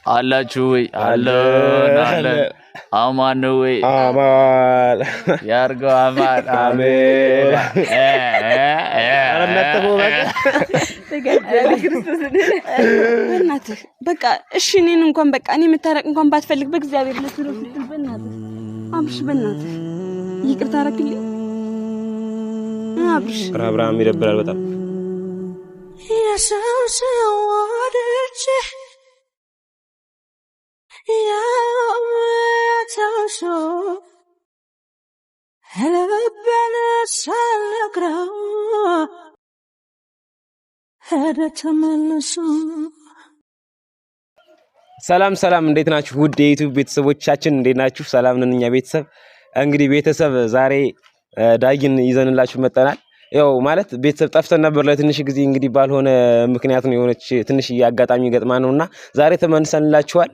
አላችሁ ወይ አለን አለን አማን ነው ወይ አማን ያርገው አማን አሜን አረነተው ተገደለ ክርስቶስ በእናትህ በቃ እሺ እኔን እንኳን በቃ እኔ መታረቅ እንኳን ባትፈልግ በእግዚአብሔር ለስሩ ስትል በእናትህ አብርሽ በእናትህ ይቅርታ አረክልኝ አብርሽ አብርሃም ይደብራል በጣም ያሰው ሰዋደች يا تاسو هلا بنا سالكرا هذا تملسو ሰላም እንዴት ናችሁ ውድ የዩቲዩብ ቤተሰቦቻችን እንዴት ናችሁ ሰላም ነን እኛ ቤተሰብ እንግዲህ ቤተሰብ ዛሬ ዳጊን ይዘንላችሁ መጣናል ያው ማለት ቤተሰብ ጠፍተን ነበር ለትንሽ ጊዜ እንግዲህ ባልሆነ ምክንያት ነው የሆነች ትንሽ ያጋጣሚ ገጥማ ነውና ዛሬ ተመንሰንላችኋል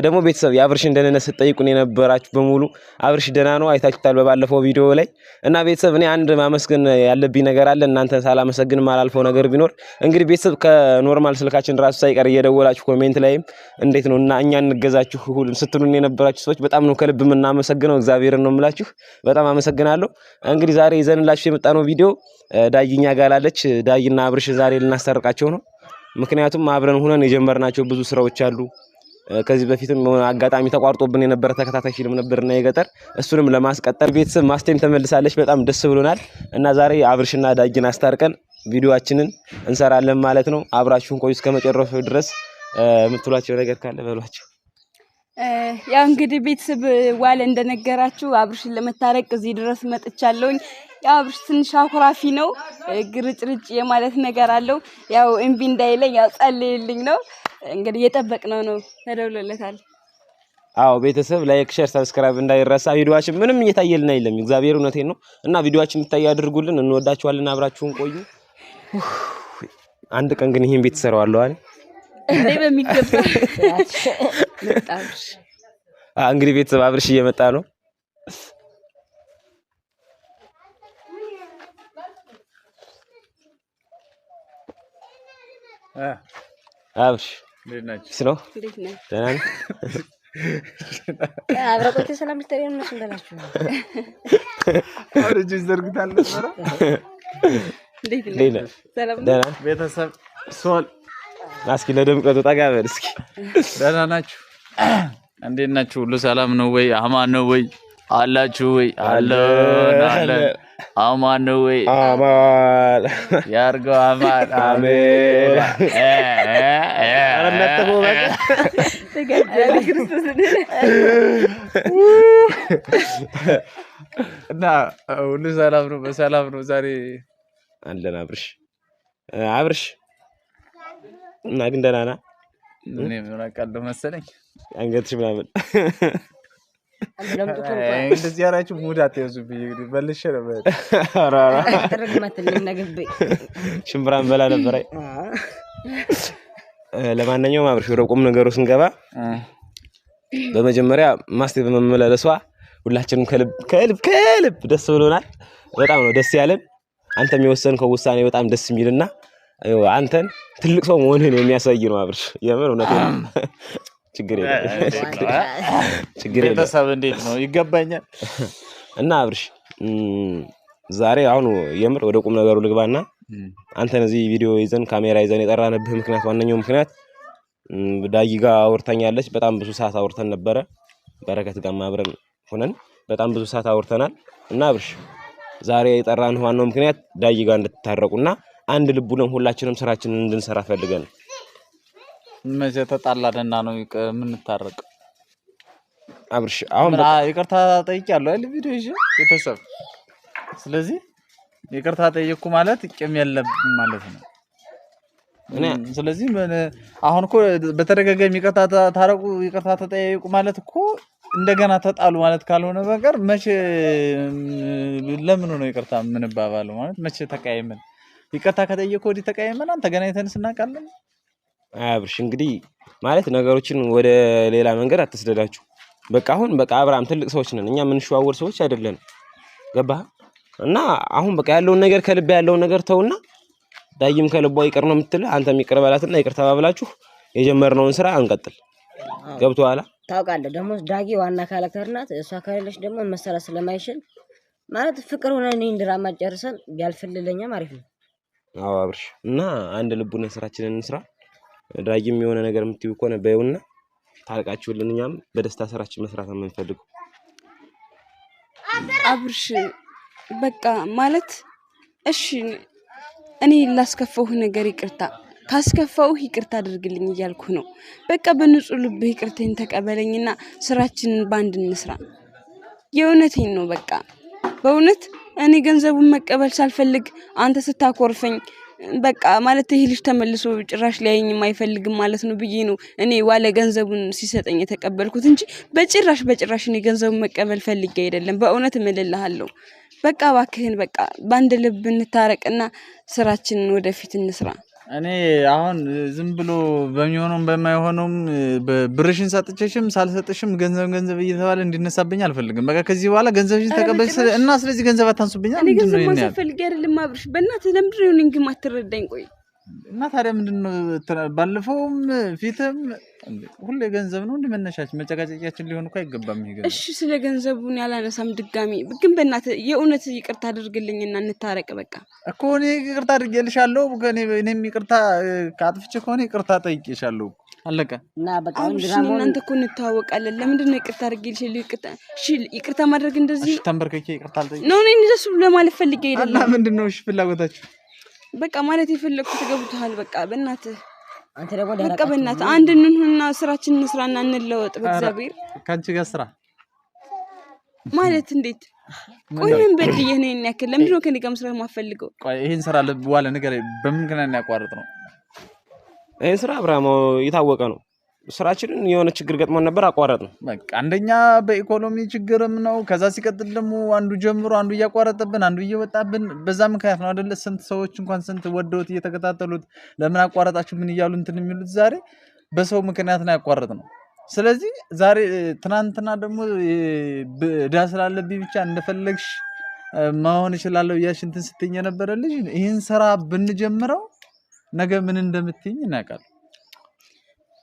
ደግሞ ቤተሰብ የአብርሽን ደህንነት ስትጠይቁን የነበራችሁ በሙሉ አብርሽ ደህና ነው አይታችሁታል በባለፈው ቪዲዮ ላይ እና ቤተሰብ እኔ አንድ ማመስገን ያለብኝ ነገር አለ እናንተ ሳላመሰግን ማላልፈው ነገር ቢኖር እንግዲህ ቤተሰብ ከኖርማል ስልካችን ራሱ ሳይቀር እየደወላችሁ ኮሜንት ላይም እንዴት ነው እና እኛ እንገዛችሁ ሁሉን ስትሉን የነበራችሁ ሰዎች በጣም ነው ከልብ የምናመሰግነው እግዚአብሔርን ነው የምላችሁ በጣም አመሰግናለሁ እንግዲህ ዛሬ ይዘንላችሁ የመጣነው ቪዲዮ ዳጊኛ ጋላለች ዳጊና አብርሽ ዛሬ ልናስተርቃቸው ነው ምክንያቱም አብረን ሆነን የጀመርናቸው ብዙ ስራዎች አሉ ከዚህ በፊትም አጋጣሚ ተቋርጦብን የነበረ ተከታታይ ፊልም ነበርና የገጠር እሱንም ለማስቀጠል ቤተሰብ ማስቴም ተመልሳለች በጣም ደስ ብሎናል እና ዛሬ አብርሽና ዳጊን አስተርቀን ቪዲዮአችንን እንሰራለን ማለት ነው አብራችሁን ቆዩ እስከመጨረሻው ድረስ የምትሏቸው ነገር ካለ በሏቸው ያው እንግዲህ ቤተሰብ ዋለ እንደነገራችሁ አብርሽን ለመታረቅ እዚህ ድረስ መጥቻለሁኝ ያው አብርሽ ትንሽ አኩራፊ ነው ግርጭርጭ የማለት ነገር አለው ያው እንቢ እንዳይለኝ ያው ጸልይልኝ ነው እንግዲህ እየጠበቅነው ነው ተደውሎለታል አዎ ቤተሰብ ላይክ ሼር ሰብስክራይብ እንዳይረሳ ቪዲዮአችን ምንም እየታየልን አይደለም እግዚአብሔር እውነቴን ነው እና ቪዲዮአችን እንድታይ አድርጉልን እንወዳችኋለን አብራችሁን ቆዩ አንድ ቀን ግን ይሄን ቤት ሰራዋለሁ አይደል እንዴ በሚገባ መጣብሽ እንግዲህ ቤተሰብ አብርሽ እየመጣ ነው አብርሽ ለናችሁ ስለው እንዴት ነህ ደህና ነህ አብረቆት ሰላም ልትጠሪው ነው እንደላችሁ አውርጅ ዘርግታል ነበር እንዴት ነህ ሰላም ደህና ቤተሰብ ሶል እስኪ ለደምቀቱ ጠጋ በል እስኪ ደህና ናችሁ እንዴት ናችሁ ሁሉ ሰላም ነው ወይ አማን ነው ወይ አላችሁ ወይ አለን አለን አማን ነው ወይ አማን ያርገው አማን አሜን አረነተው ተገደለ ክርስቶስ እና ሁሉ ሰላም ነው በሰላም ነው ዛሬ አለን አብርሽ እና ግን ደህና ነህ እኔ ምን አውቃለሁ መሰለኝ አንገትሽ ምናምን እንደዚህ ያራችሁ ሙድ አትያዙብኝ እንግዲህ መልሼ ነው አራራ ተረግማትልኝ ነገበይ ሽምብራን በላ ነበር አይ ለማንኛውም አብርሽ ወደ ቁም ነገሩ ስንገባ በመጀመሪያ ማስቴ በመመላለሷ ሁላችንም ከልብ ደስ ብሎናል በጣም ነው ደስ ያለን አንተም የወሰንከው ውሳኔ በጣም ደስ የሚልና አንተን ትልቅ ሰው መሆንህን የሚያሳይ ነው አብርሽ የምር እውነቴን ችግር የለም ቤተሰብ እንዴት ነው ይገባኛል እና አብርሽ ዛሬ አሁን የምር ወደ ቁም ነገሩ ልግባና አንተን እዚህ ቪዲዮ ይዘን ካሜራ ይዘን የጠራንብህ ምክንያት ዋነኛው ምክንያት ዳጊ ጋር አውርታኛለች በጣም ብዙ ሰዓት አውርተን ነበረ በረከት ጋር አብረን ሆነን በጣም ብዙ ሰዓት አውርተናል እና አብርሽ ዛሬ የጠራን ዋናው ምክንያት ዳጊ ጋር እንድትታረቁና አንድ ልብ ብለን ሁላችንም ስራችንን እንድንሰራ ፈልገን መቼ ተጣላንና ነው የምንታረቅ አብርሽ አሁን ይቅርታ ጠይቄያለሁ አይደል ቪዲዮ ይዤ ቤተሰብ ስለዚህ ይቅርታ ጠይቁ ማለት ቂም የለብም ማለት ነው ስለዚህ አሁን እኮ በተደጋጋሚ ይቅርታ ታረቁ ይቅርታ ተጠያይቁ ማለት እኮ እንደገና ተጣሉ ማለት ካልሆነ በቀር መቼ ለምን ነው ይቅርታ ምን ባባለው ማለት መቼ ተቀያየመን ይቅርታ ከጠየቁ ወዲ ተቀያየመን አንተ ገናይተን ስናቃለን አብርሽ እንግዲህ ማለት ነገሮችን ወደ ሌላ መንገድ አትስደዳችሁ በቃ አሁን በቃ አብርሃም ትልቅ ሰዎች ነን እኛ ምን ሸዋወር ሰዎች አይደለም ገባህ እና አሁን በቃ ያለውን ነገር ከልብ ያለውን ነገር ተውና ዳይም ከልቧ ይቅር ነው የምትል አንተም ይቅር ባላትና ይቅር ተባብላችሁ የጀመርነውን ስራ አንቀጥል ገብቶሃል? ታውቃለህ ደግሞ ዳጊ ዋና ካራክተር ናት። እሷ ከሌለች ደግሞ መሰራት ስለማይችል ማለት ፍቅር ሆነን እኔን ድራማ ጨርሰን ቢያልፍልለኛም አሪፍ ነው። አዎ አብርሽ እና አንድ ልቡና ስራችንን እንስራ። ዳጊም የሆነ ነገር የምትይው ከሆነ በይውና ታርቃችሁልን እኛም በደስታ ስራችን መስራት ነው የምንፈልገው። አብርሽ በቃ ማለት እሺ እኔ ላስከፋሁህ ነገር ይቅርታ ካስከፋሁህ ይቅርታ አድርግልኝ እያልኩ ነው። በቃ በንጹህ ልብህ ይቅርታዬን ተቀበለኝና ስራችንን ባንድ እንስራ። የእውነቴን ነው። በቃ በእውነት እኔ ገንዘቡን መቀበል ሳልፈልግ አንተ ስታኮርፈኝ በቃ ማለት ይሄ ልጅ ተመልሶ ጭራሽ ሊያየኝም አይፈልግም ማለት ነው ብዬ ነው እኔ ዋለ ገንዘቡን ሲሰጠኝ የተቀበልኩት እንጂ በጭራሽ እኔ ገንዘቡን መቀበል ፈልጌ አይደለም። በእውነት እምልልሃለሁ። በቃ እባክህን በቃ ባንድ ልብ እንታረቅና ስራችንን ወደፊት እንስራ። እኔ አሁን ዝም ብሎ በሚሆነውም በማይሆነውም ብርሽን ሰጥቼሽም ሳልሰጥሽም ገንዘብ እየተባለ እንዲነሳብኝ አልፈልግም። በቃ ከዚህ በኋላ ገንዘብሽን ተቀበልሽ እና ስለዚህ ገንዘብ አታንሱብኝ። እኔ ገንዘብ ማንሳት ፈልጌ አይደለም አብርሽ። በእናትህ ለምንድን ነው እኔን ግን ማትረዳኝ? ቆይ እና ታዲያ ምንድነው ባለፈውም ፊትም ሁሌ ገንዘብ ነው እንደመነሻችን መጨቃጨቂያችን ሊሆን እኮ አይገባም። ይሄ ገንዘብ እሺ ስለ ገንዘቡን ያላነሳም ድጋሚ ግን በእናትህ የእውነት ይቅርታ አድርግልኝና እንታረቅ። በቃ እኮ እኔ ይቅርታ አድርጌልሻለሁ። እኔም ይቅርታ ካጥፍቼ ከሆነ ይቅርታ ጠይቄሻለሁ። አለቀ እና በቃ እናንተ እኮ እንተዋወቃለን። ለምንድን ነው ይቅርታ አድርጌልሻለሁ? ይቅርታ ማድረግ እንደዚህ ተንበርከኬ ይቅርታ አልጠይቅም ነው። እኔ እንደሱ ለማለት ፈልጌ አይደለም። እና ምንድነው እሺ ፍላጎታችሁ? በቃ ማለት የፈለኩት ገብቶሃል። በቃ በእናትህ አንተ ደግሞ በቃ በእናትህ አንድ እንሁንና ስራችንን እንስራና እንለወጥ። በእግዚአብሔር ካንቺ ጋር ስራ ማለት እንዴት? ቆይ ምን በድዬ ነው ይሄን ያክል? ለምንድን ነው ከኔ ጋር መስራት የማፈልገው? ቆይ ይሄን ስራ ለበኋላ ነገር በምን ከናን ያቋርጥ ነው? ይሄን ስራ አብርሃም የታወቀ ነው። ስራችንን የሆነ ችግር ገጥሞን ነበር አቋረጥን። በቃ አንደኛ በኢኮኖሚ ችግርም ነው። ከዛ ሲቀጥል ደግሞ አንዱ ጀምሮ አንዱ እያቋረጠብን አንዱ እየወጣብን በዛ ምክንያት ነው አይደለ? ስንት ሰዎች እንኳን ስንት ወደውት እየተከታተሉት ለምን አቋረጣችሁ ምን እያሉ እንትን የሚሉት ዛሬ በሰው ምክንያት ነው ያቋረጥነው። ስለዚህ ዛሬ ትናንትና ደግሞ ዕዳ ስላለብኝ ብቻ እንደፈለግሽ መሆን እችላለሁ እያልሽ እንትን ስትይኝ የነበረ ልጅ ይህን ስራ ብንጀምረው ነገ ምን እንደምትይኝ እናውቃለን።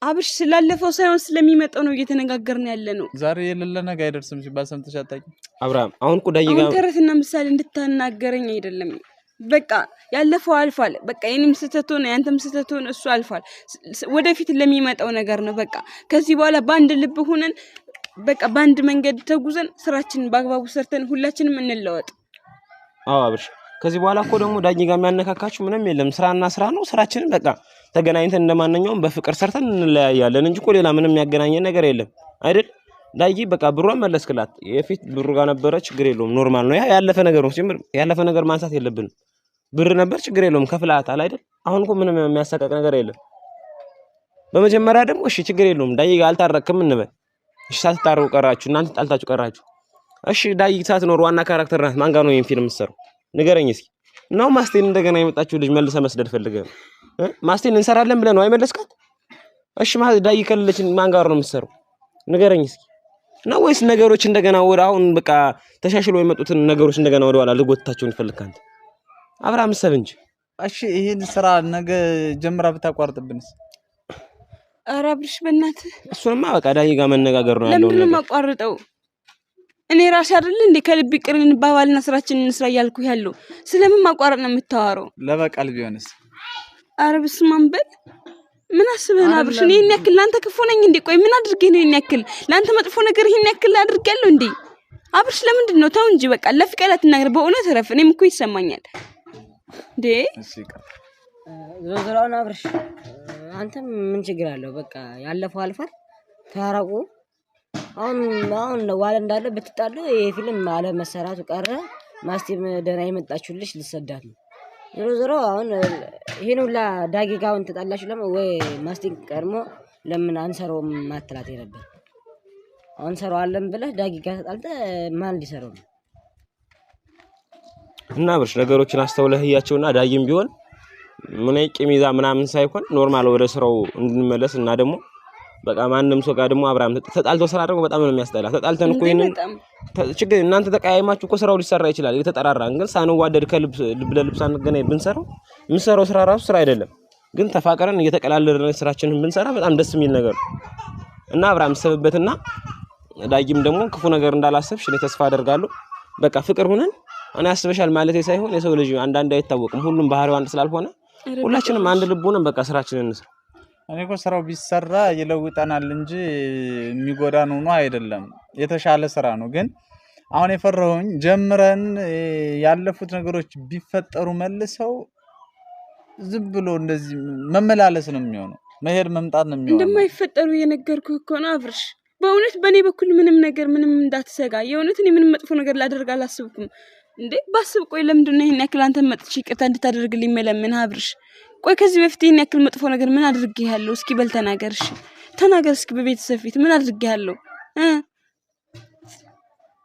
አብሽ ስላለፈው ሳይሆን ስለሚመጣው ነው እየተነጋገርን ያለ ነው። ዛሬ የሌለ ነገ አይደርስም ሲባል ሰምተሽ አታውቂም? አብርሃም አሁን ቁዳይ ጋር ተረትና ምሳሌ እንድታናገረኝ አይደለም። በቃ ያለፈው አልፏል። በቃ የኔም ስህተት ሆነ ያንተም ስህተት ሆነ እሱ አልፏል። ወደፊት ለሚመጣው ነገር ነው። በቃ ከዚህ በኋላ ባንድ ልብ ሆነን በቃ ባንድ መንገድ ተጉዘን ስራችንን በአግባቡ ሰርተን ሁላችንም እንለወጥ። አዎ አብርሽ ከዚህ በኋላ እኮ ደግሞ ዳጊ ጋር የሚያነካካችሁ ምንም የለም። ስራና ስራ ነው። ስራችንን በቃ ተገናኝተን እንደማንኛውም በፍቅር ሰርተን እንለያያለን እንጂ እኮ ሌላ ምንም የሚያገናኘን ነገር የለም አይደል? ዳጊ በቃ ብሯን መለስክላት። የፊት ብሩ ጋር ነበረ፣ ችግር የለውም ኖርማል ነው። ያ ያለፈ ነገር ነው። ሲጀምር ያለፈ ነገር ማንሳት የለብንም። ብር ነበር፣ ችግር የለውም ከፍላታል አይደል? አሁን እኮ ምንም የሚያሳቀቅ ነገር የለም። በመጀመሪያ ደግሞ እሺ ችግር የለውም ዳጊ ጋር አልታረክም እንበል። እሺ ሳትታረቁ ቀራችሁ፣ እናንተ ጣልታችሁ ቀራችሁ። እሺ ዳጊ ሳትኖር ዋና ካራክተር ናት። ማን ጋር ነው ይሄን ፊልም የምትሰራው? ንገረኝ እስኪ። ነው ማስቴን እንደገና የመጣችው ልጅ መልሰ መስደድ ፈልገህ ማስቴን እንሰራለን ብለህ ነው አይመለስካት? እሺ ዳጊ ከሌለች ማን ጋር ነው የምትሰራው? ንገረኝ እስኪ። ነው ወይስ ነገሮች እንደገና ወደ አሁን በቃ ተሻሽሎ የመጡትን ነገሮች እንደገና ወደ ኋላ ልጎትታቸውን ይፈልግ ካንተ? አብርሃም ሰብ እንጂ። እሺ ይሄን ስራ ነገ ጀምራ ብታቋርጥብንስ? ኧረ አብርሽ በእናትህ እሱንማ በቃ ዳጊ ጋር መነጋገር ነው ያለው። ለምንድን ነው የማቋርጠው? እኔ ራሴ አይደል እንዴ ከልብ ይቅር እንባባልና ስራችንን እንስራ እያልኩ ያለው። ስለምን ማቋረጥ ነው የምታወራው? ለበቃል ቢሆንስ? ኧረ በስመ አብ በል። ምን አስበህ ነው አብርሽ? እኔ ይሄን ያክል ላንተ ክፉ ነኝ እንዴ? ቆይ ምን አድርጌ ነው ይሄን ያክል ላንተ መጥፎ ነገር ይሄን ያክል አድርጌያለሁ እንዴ? አብርሽ ለምንድን ነው? ተው እንጂ በቃ ለፍቀህ አትናገር። በእውነት ረፍ። እኔም እኮ ይሰማኛል እንዴ። እሺ ይቀር ዞዞራውን አብርሽ አንተም ምን ችግር አለው? በቃ ያለፈው አልፏል። ታረቁ። አሁን ዋለ እንዳለ ብትጣሉ ይሄ ፊልም አለ መሰራቱ ቀረ። ማስቴም ደህና የመጣችሁልሽ ልሰዳት ነው። ዞሮ አሁን ይሄን ሁላ ዳጊ ጋር አሁን ተጣላችሁ ለምን ወይ ማስቴን ቀድሞ ለምን አንሰራውም ማትላት ነበር? አሁን ሰራዋለን ብለህ ዳጊ ጋር ተጣልተህ ማን ሊሰራው ነው? እና ብርሽ ነገሮችን አስተውለህ እያቸውና ዳጊም ቢሆን ምን ቂሚዛ ምናምን ሳይሆን ኖርማል ወደ ስራው እንድንመለስ እና ደግሞ በቃ ማንንም ሰው ጋር ደግሞ አብርሃም ተጣልቶ ስራ ደግሞ በጣም ነው የሚያስጠላ። ተጣልተን እኮ ይሄንን ችግር እናንተ ተቀያይማችሁ እኮ ስራው ሊሰራ ይችላል። የተጠራራን ግን ሳንዋደድ ከልብ ለልብ ሳንገናኝ ብንሰራው የምንሰራው ስራ ራሱ ስራ አይደለም። ግን ተፋቀረን እየተቀላለደን ስራችንን ብንሰራ በጣም ደስ የሚል ነገር ነው። እና አብራም ሰበበትና ዳጊም ደግሞ ክፉ ነገር እንዳላሰብሽ እኔ ተስፋ አደርጋለሁ። በቃ ፍቅር ሆነን እኔ አስበሻል ማለት ሳይሆን የሰው ልጅ አንዳንድ አይታወቅም ሁሉም ባህሪው አንድ ስላልሆነ ሁላችንም አንድ ልብ ሆነን በቃ ስራችንን እንስራ። እኔ እኮ ስራው ቢሰራ ይለውጠናል እንጂ የሚጎዳን ሆኖ አይደለም። የተሻለ ስራ ነው። ግን አሁን የፈራሁኝ ጀምረን ያለፉት ነገሮች ቢፈጠሩ መልሰው ዝም ብሎ እንደዚህ መመላለስ ነው የሚሆነው። መሄድ መምጣት ነው የሚሆነው። እንደማይፈጠሩ የነገርኩህ እኮ ነው አብርሽ። በእውነት በእኔ በኩል ምንም ነገር ምንም እንዳትሰጋ። የእውነት እኔ ምንም መጥፎ ነገር ላደርግ አላስብኩም። እንዴ ባስብ ቆይ ለምንድን ነው ይሄን ያክል አንተን መጥቼ ይቅርታ እንድታደርግልኝ መለምን አብርሽ? ቆይ ከዚህ በፊት ይሄን ያክል መጥፎ ነገር ምን አድርጌያለሁ? እስኪ በል ተናገር። እሺ ተናገር እስኪ በቤተሰብ ፊት ምን አድርጌያለሁ?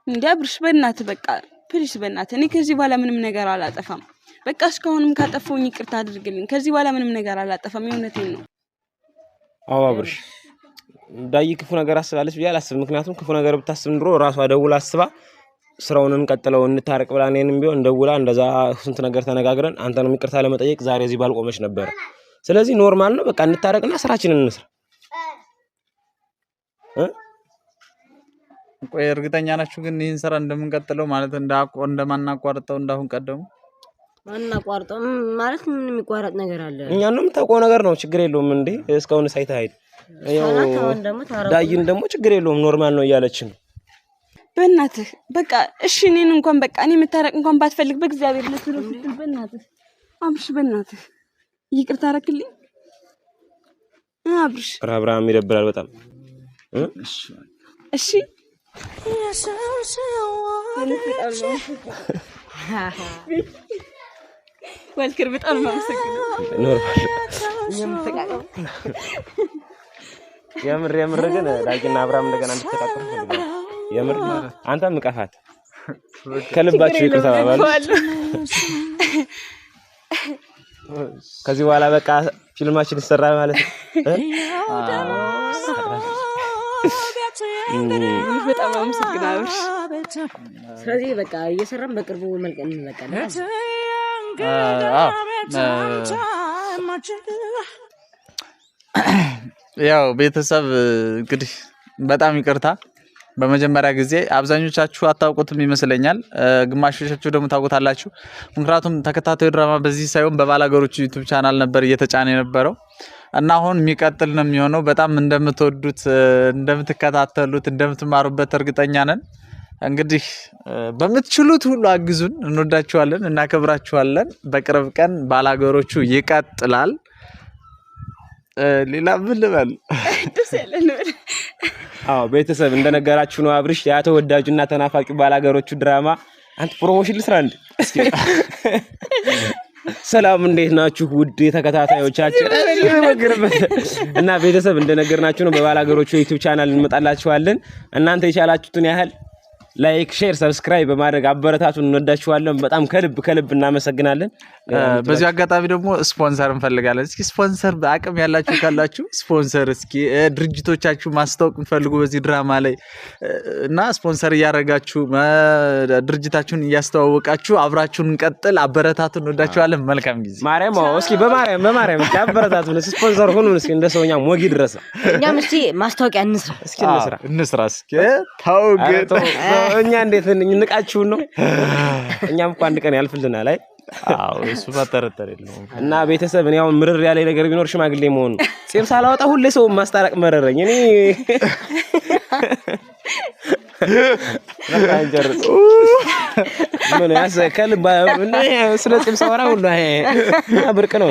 እንዴ አብርሽ በእናትህ በቃ ፕሊስ በእናትህ እኔ ከዚህ በኋላ ምንም ነገር አላጠፋም። በቃ እስካሁንም ካጠፋሁኝ ይቅርታ አድርግልኝ። ከዚህ በኋላ ምንም ነገር አላጠፋም። የእውነቴን ነው። አዎ አብርሽ ዳይ ክፉ ነገር አስባለች ብዬ አላስብም። ምክንያቱም ክፉ ነገር ብታስብ ኑሮ ራሷ ደውላ አስባ ስራውን እንቀጥለው እንታረቅ ብላ እኔንም ቢሆን ደውላ እንደዛ ስንት ነገር ተነጋግረን አንተንም ይቅርታ ለመጠየቅ ዛሬ እዚህ ባልቆመች ነበር። ስለዚህ ኖርማል ነው። በቃ እንታረቅና ስራችንን እንስራ። ቆይ እርግጠኛ ናችሁ ግን ይሄን ስራ እንደምንቀጥለው ማለት እንደማናቋርጠው እንዳሁን ቀደሙ ማናቋርጠው ማለት ምን የሚቋረጥ ነገር አለ? እኛንም ተቆ ነገር ነው ችግር የለውም እንዴ እስካሁን ሳይታይድ ዳይን ደግሞ ችግር የለውም ኖርማል ነው እያለች ነው። በእናትህ በቃ እሺ እኔን እንኳን በቃ እኔ መታረቅ እንኳን ባትፈልግ በእግዚአብሔር ለስሩ ስትል በእናትህ አብርሽ በእናትህ ይቅርታ አደረክልኝ አብርሽ። አብርሃም ይደብራል በጣም እሺ ወልክር በጣም ማመሰግነው ኖርማል የምር ግን ዳጊና አብርሃም እንደገና እንድትተቃቀፉ ፈልጋለሁ። የምር አንተም ምቀፋት ከልባችሁ ይቅርታ ተባባሉ። ከዚህ በኋላ በቃ ፊልማችን ይሰራል ማለት ነው። በጣም አመሰግናለሁ። ስለዚህ በቃ እየሰራን በቅርቡ መልቀን እንለቀናል። ያው ቤተሰብ እንግዲህ በጣም ይቅርታ በመጀመሪያ ጊዜ አብዛኞቻችሁ አታውቁትም ይመስለኛል፣ ግማሾቻችሁ ደግሞ ታውቁታላችሁ። ምክንያቱም ተከታታዩ ድራማ በዚህ ሳይሆን በባላገሮቹ ዩቲዩብ ቻናል ነበር እየተጫነ የነበረው እና አሁን የሚቀጥል ነው የሚሆነው። በጣም እንደምትወዱት እንደምትከታተሉት እንደምትማሩበት እርግጠኛ ነን። እንግዲህ በምትችሉት ሁሉ አግዙን። እንወዳችኋለን፣ እናከብራችኋለን። በቅርብ ቀን ባላገሮቹ ይቀጥላል። ሌላ ምን ልበል? ደስ ያለን አዎ ቤተሰብ እንደነገራችሁ ነው አብርሽ ያ ተወዳጁና ተናፋቂው ባላገሮቹ ድራማ አንተ ፕሮሞሽን ልስራ እንዴ? ሰላም እንዴት ናችሁ ውድ ተከታታዮቻችን? እና ቤተሰብ እንደነገርናችሁ ነው በባላገሮቹ ዩቲዩብ ቻናል እንመጣላችኋለን። እናንተ የቻላችሁትን ያህል ላይክ ሼር ሰብስክራይብ በማድረግ አበረታቱን። እንወዳችኋለን። በጣም ከልብ እናመሰግናለን። በዚህ አጋጣሚ ደግሞ ስፖንሰር እንፈልጋለን። እስኪ ስፖንሰር አቅም ያላችሁ ካላችሁ ስፖንሰር እስኪ ድርጅቶቻችሁ ማስተዋወቅ እንፈልጉ በዚህ ድራማ ላይ እና ስፖንሰር እያደረጋችሁ ድርጅታችሁን እያስተዋወቃችሁ አብራችሁን እንቀጥል። አበረታቱን። እንወዳችኋለን። መልካም ጊዜ። ማርያም እስኪ በማርያም አበረታቱን። ስፖንሰር ሁኑን እስኪ እንደሰውኛ ሞጊ ድረስ እኛም እስኪ ማስታወቂያ እንስራ እስኪ ተው ግን እኛ እንዴት እንቃችሁ ነው? እኛም እንኳን አንድ ቀን ያልፍልናል። አይ አዎ እሱ ፈጠረጠረ የለውም። እና ቤተሰብ እኔ አሁን ምርር ያለ ነገር ቢኖር ሽማግሌ መሆን ነው። ጺም ሳላወጣ ሁሌ ሰው ማስታረቅ መረረኝ። እኔ አንጀርስ ምን ያሰከል ስለ ጺም ሳወራ ሁሉ ብርቅ ነው።